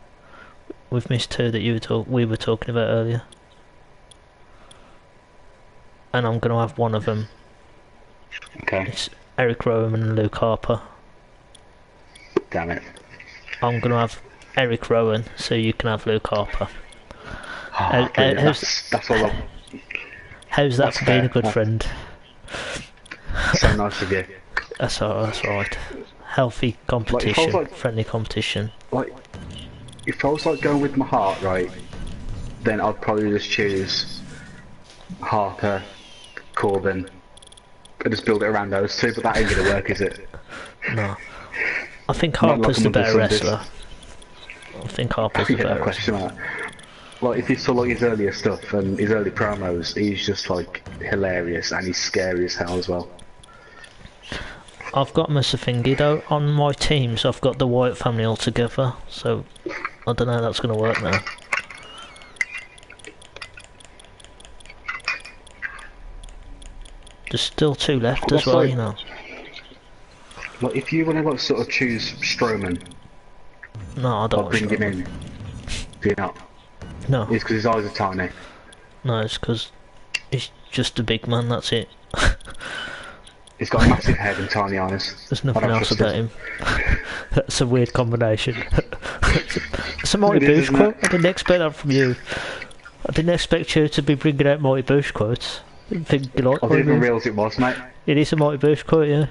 We've missed two that we were talking about earlier. And I'm going to have one of them. Okay. It's Eric Rowan and Luke Harper. Damn it. I'm going to have Eric Rowan, so you can have Luke Harper. Oh, that's all. How's that for being a good friend? So nice of you. That's alright. Healthy competition, friendly competition. Like, if I was like going with my heart, right, then I'd probably just choose Harper, Corbin, and just build it around those two, but that ain't gonna work, is it? No. I think Harper's the better wrestler. I think Harper's the Yeah, no better. question about that. Like, if you saw like his earlier stuff and his early promos, he's just like hilarious and he's scary as hell as well. I've got Mr. Thingy though on my team, so I've got the Wyatt family all together, so I don't know how that's going to work now. There's still 2 left as well, like, you know. Like, if you want to like sort of choose Strowman No, I don't or bring him in, do you not? No, It's because his eyes are tiny. no, it's because he's just a big man, that's it. He's got a massive head and tiny eyes. There's nothing else about him. That's a weird combination. It's a Mighty It is, Boosh isn't quote. it? I didn't expect that from you. I didn't expect you to be bringing out Mighty Boosh quotes. Didn't think you like I Mighty didn't even Boosh. realise it was, mate. It is a Mighty Boosh quote, yeah.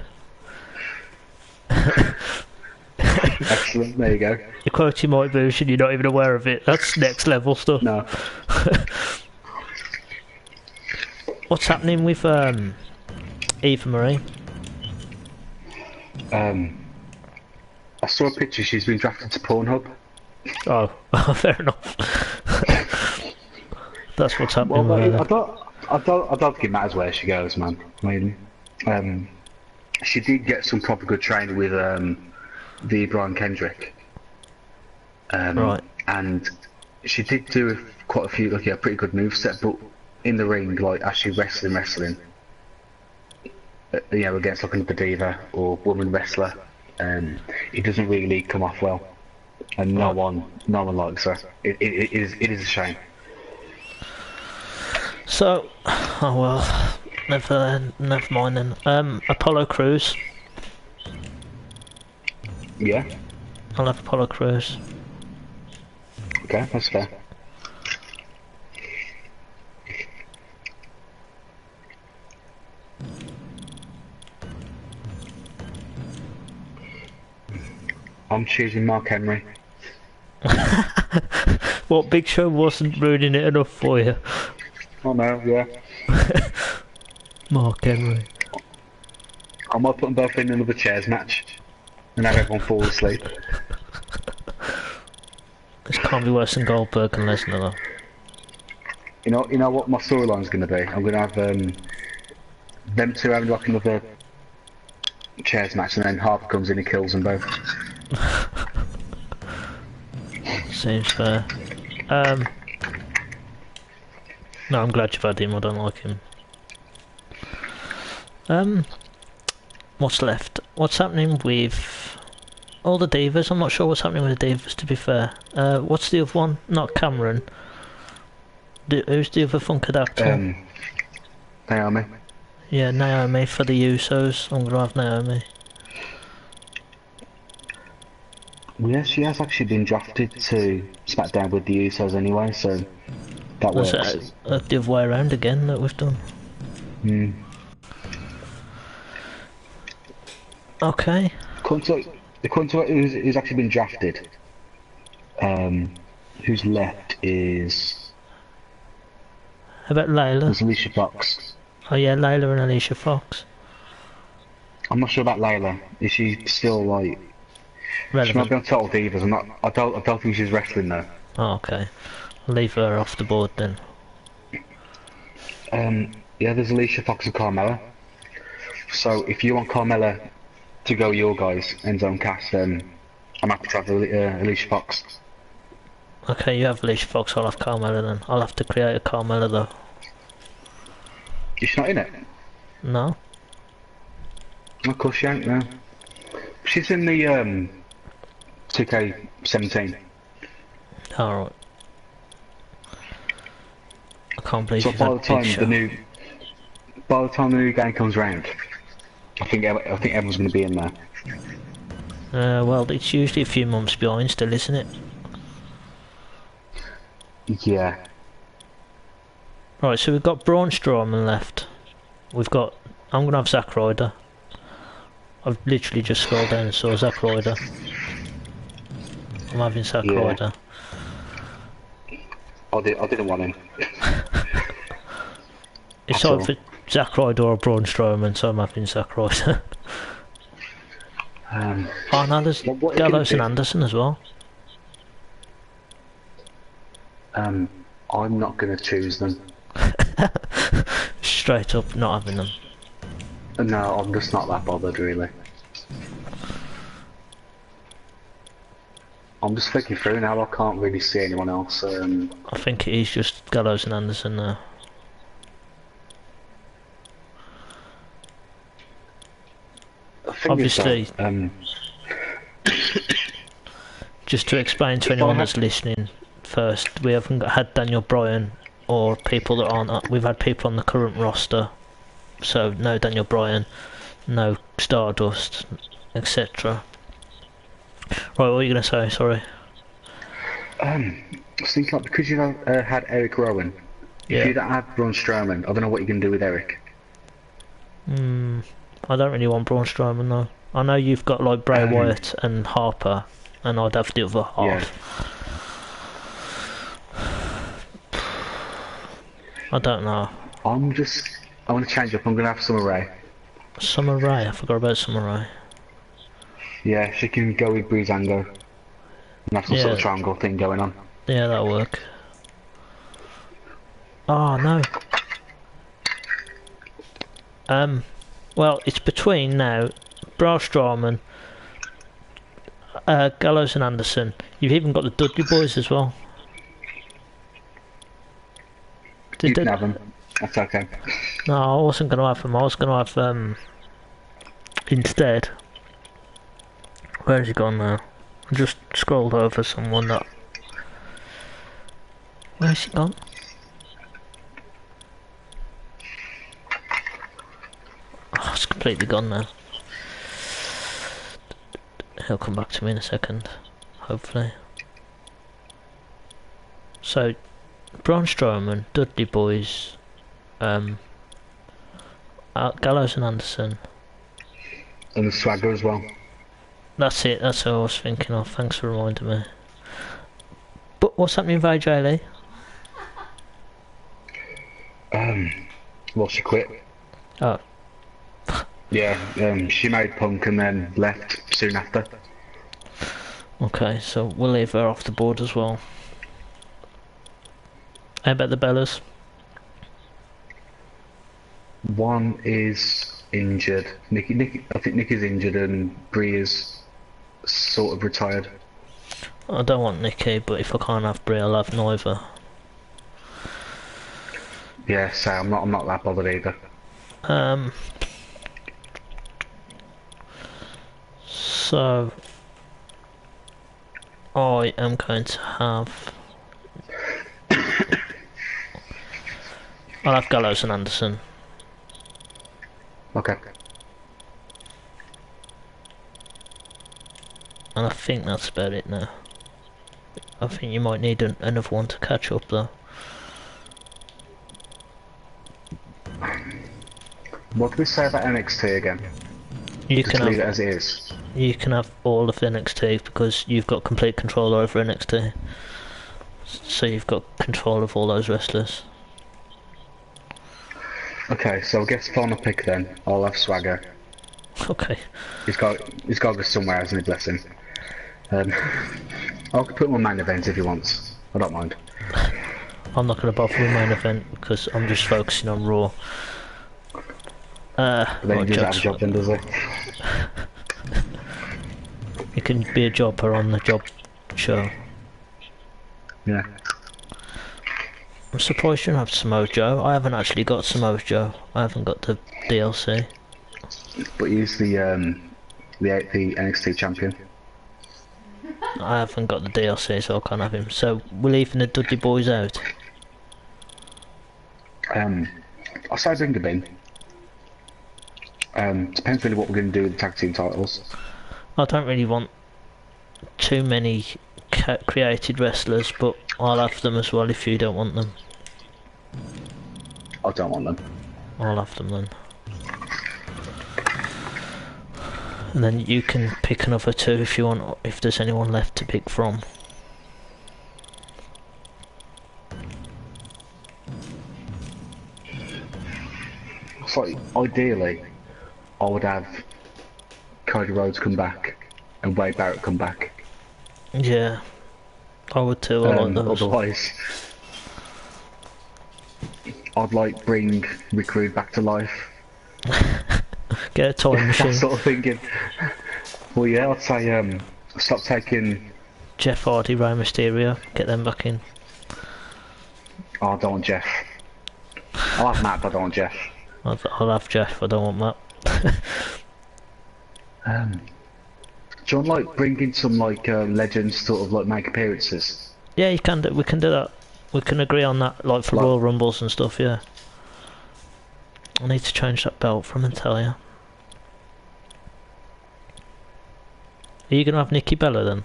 Excellent, there you go. You're quoting Mighty Boosh and you're not even aware of it. That's next level stuff. No. What's happening with Eva Marie? I saw a picture, she's been drafted to Pornhub. Oh, fair enough. That's what's happening Well, with mate, her. I don't think it matters where she goes, man. I mean, she did get some proper good training with the Brian Kendrick. Right. And she did do quite a few, like, a pretty good moveset, but in the ring, like, actually wrestling, you know, against like another diva or woman wrestler, it doesn't really come off well, and no one likes her. It is a shame. So, oh well, never mind then. Apollo Crews. Yeah. I'll have Apollo Crews. Okay, that's fair. I'm choosing Mark Henry. What, Big Show wasn't ruining it enough for you? Oh no, yeah. Mark Henry. I might put them both in another chairs match and have everyone fall asleep. This can't be worse than Goldberg and Lesnar though. You know what my storyline's going to be? I'm going to have them two having like another chairs match, and then Harper comes in and kills them both. Seems fair. No, I'm glad you've had him. I don't like him. What's left? What's happening with all the divas? I'm not sure what's happening with the divas, to be fair. What's the other one? Not Cameron. Who's the other Funked actor? Naomi. Yeah, Naomi for the Usos. I'm gonna have Naomi. Well, yeah, she has actually been drafted to SmackDown with the Usos anyway, so that works. That's the other way around again that we've done. Hmm. Okay. According to who's actually been drafted, who's left is How about Layla? there's Alicia Fox. Oh yeah, Layla and Alicia Fox. I'm not sure about Layla. Is she still like? She might Relevant. be on Total Divas. I don't think she's wrestling though. Oh, okay. I'll leave her off the board then. Yeah, there's Alicia Fox and Carmella. So if you want Carmella to go your guys end zone cast, I'm happy to have Alicia Fox. Okay, you have Alicia Fox, I'll have Carmella then. I'll have to create a Carmella though. She's not in it. No? Of course she ain't. No. She's in the 2K17. Alright. I can't believe So you've by had the time Big Show. by the time the new game comes round, I think everyone's going to be in there. Well, it's usually a few months behind still, isn't it? Yeah. Right, so we've got Braun Strowman left. I'm gonna have Zack Ryder. I've literally just scrolled down and saw Zack Ryder. I'm having Zack Yeah. Ryder. I didn't want him. It's That's all. either Zack Ryder or Braun Strowman, so I'm having Zack Ryder. Oh no, there's What are you Gallows gonna and do? Anderson as well. I'm not going to choose them. Straight up, not having them. No, I'm just not that bothered, really. I'm just thinking through now, I can't really see anyone else. I think it is just Gallows and Anderson now. Obviously, just to explain to anyone that's listening first, we haven't had Daniel Bryan or people that aren't. We've had people on the current roster, so no Daniel Bryan, no Stardust, etc. Right, what were you going to say? Sorry. I was thinking, like, because you had Eric Rowan, if you don't have Braun Strowman, I don't know what you can do with Eric. I don't really want Braun Strowman though. I know you've got like Bray Wyatt and Harper, and I'd have the other half. Yeah. I don't know. I want to change up. I'm going to have Summer Rae. Summer Rae? I forgot about Summer Rae. Yeah, she can go with Breezango. And have some sort of triangle thing going on. Yeah, that'll work. Oh no. Well, it's between now Braun Strowman, Gallows and Anderson. You've even got the Dudley Boys as well. You can have them. That's okay. No, I wasn't going to have them. I was going to have instead. Where's he gone now? I just scrolled over someone that. Where's he gone? Oh, it's completely gone now. He'll come back to me in a second, hopefully. So, Braun Strowman, Dudley Boys, Gallows and Anderson. And the Swagger as well. That's it, that's what I was thinking of. Thanks for reminding me. But what's happening with AJ Lee? Well, she quit. Oh. Yeah, she married Punk and then left soon after. Okay, so we'll leave her off the board as well. How about the Bellas? One is injured. I think Nikki's injured and Brie is sort of retired. I don't want Nikki, but if I can't have Brie, I'll have neither. Yeah, so I'm not that bothered either. So I am going to have. I'll have Gallows and Anderson. Okay. And I think that's about it now. I think you might need another one to catch up though. What did we say about NXT again? You Just can leave have, it as it is. You can have all of NXT because you've got complete control over NXT. So you've got control of all those wrestlers. Okay, so I guess final pick then. I'll have Swagger. Okay. He's got to go somewhere, hasn't he? Bless him. I'll put him on main event if he wants. I don't mind. I'm not going to bother with main event because I'm just focusing on Raw. Then he doesn't have a job then, does he? You can be a jobber on the job show. Yeah. I'm surprised you don't have Samoa Joe. I haven't actually got Samoa Joe. I haven't got the DLC. But he's the NXT champion. I haven't got the DLC, so I can't have him. So we're leaving the Dudley Boys out. I'll say bring them in. Depends really what we're going to do with the tag team titles. I don't really want too many created wrestlers, but I'll have them as well if you don't want them. I don't want them. I'll have them then. And then you can pick another two if you want, if there's anyone left to pick from. So ideally, I would have Cody Rhodes come back and Wade Barrett come back. Yeah, I would too. I like those. I'd like bring Rick Rude back to life. Get a time machine. That sort of thinking. Well, yeah, I'd say stop taking. Jeff Hardy, Rey Mysterio, get them back in. Oh, I don't want Jeff. I'll have Matt, but I don't want Jeff. I'll have Jeff, I don't want Matt. Do you want like bring in some like legends, sort of like make appearances? Yeah, you can do. We can do that. We can agree on that, like for Royal Rumbles and stuff. Yeah. I need to change that belt from Natalia. Are you gonna have Nikki Bella then?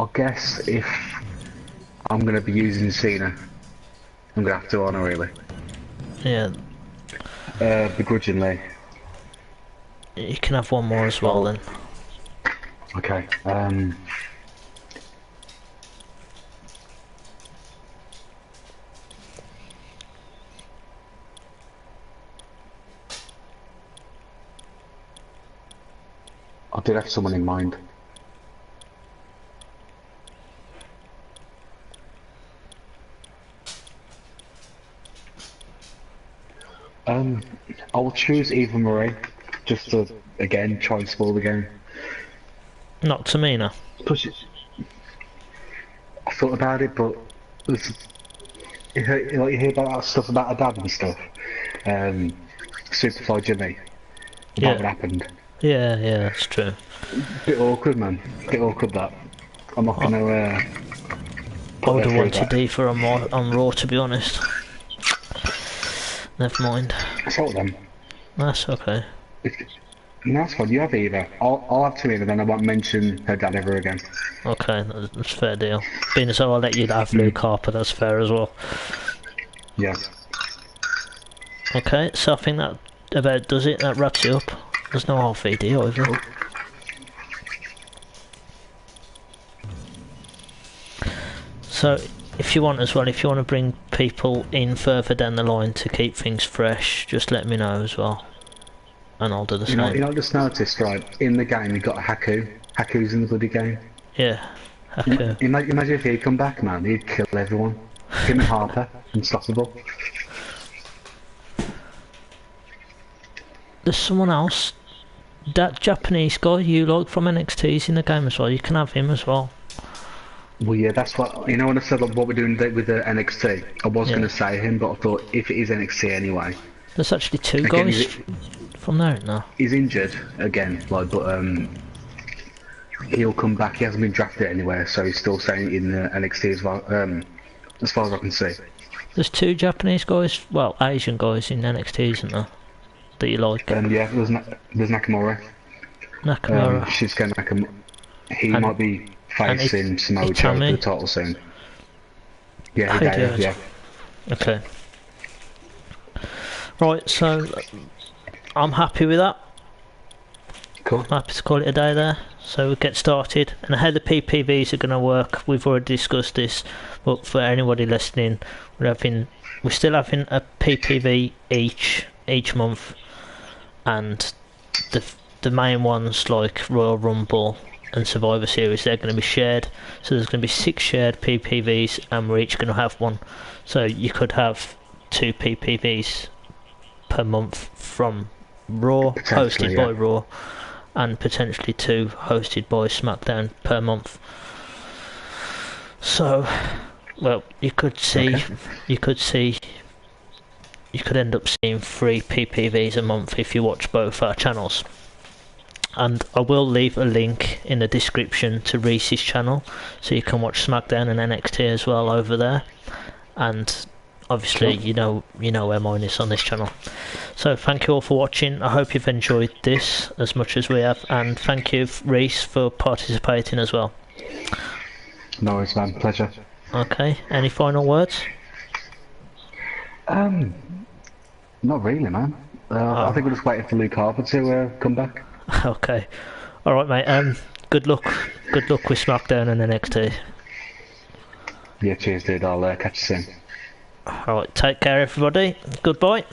I guess if I'm gonna be using Cena, I'm gonna have to honour really. Yeah. Begrudgingly. You can have one more as well then. Okay. I did have someone in mind. I will choose Eva Marie, just to again try and spoil the game. Not Tamina. Push it. I thought about it, but you hear about that stuff about her dad and stuff. Superfly Jimmy. Yeah. What happened? Yeah, that's true. Bit awkward, man. Bit awkward that. I'm not gonna. I would have wanted Eva on Raw, to be honest. Never mind. Sort them. That's okay. No, that's fine. You have Eva. I'll have Tamina, then I won't mention her dad ever again. Okay, that's a fair deal. Being as though I'll let you have Luke Harper, that's fair as well. Yeah. Okay, so I think that about does it. That wraps it up. There's no half video either. Cool. So, if you want as well, if you want to bring people in further down the line to keep things fresh, just let me know as well. And I'll do the same. You know, I just noticed, right, in the game you got Haku. Haku's in the bloody game. Yeah, Haku. Imagine if he'd come back, man, he'd kill everyone. Him and Harper, unstoppable. There's someone else. That Japanese guy you like from NXT's in the game as well. You can have him as well. Well, yeah, that's what, you know, when I said like, what we're doing with the NXT, I was going to say him, but I thought if it is NXT anyway. There's actually two guys from there now. He's injured again, like, but he'll come back. He hasn't been drafted anywhere, so he's still staying in NXT as well, as far as I can see. There's two Japanese guys, well, Asian guys in NXT, isn't there? That you like? Yeah, there's Nakamura. Nakamura. Shinsuke Nakamura. He might be facing Samoa Joe for the title soon. Yeah, yeah. Okay. Right, so I'm happy with that. Cool. I'm happy to call it a day there. So we get started. And how the PPVs are going to work, we've already discussed this. But for anybody listening, we're still having a PPV each month, and the main ones like Royal Rumble and Survivor Series, they're going to be shared. So there's going to be 6 shared PPVs, and we're each going to have one. So you could have 2 PPVs per month from Raw, hosted by Raw, and potentially 2 hosted by SmackDown per month. So, well, you could end up seeing 3 PPVs a month if you watch both our channels. And I will leave a link in the description to Reese's channel, so you can watch SmackDown and NXT as well over there. And obviously, you know where mine is on this channel. So thank you all for watching. I hope you've enjoyed this as much as we have, and thank you, Reese, for participating as well. No worries, man. Pleasure. Okay. Any final words? Not really, man. I think we're just waiting for Luke Harper to come back. Okay. All right, mate. Good luck. Good luck with SmackDown and NXT. Yeah, cheers, dude. I'll catch you soon. All right. Take care, everybody. Goodbye.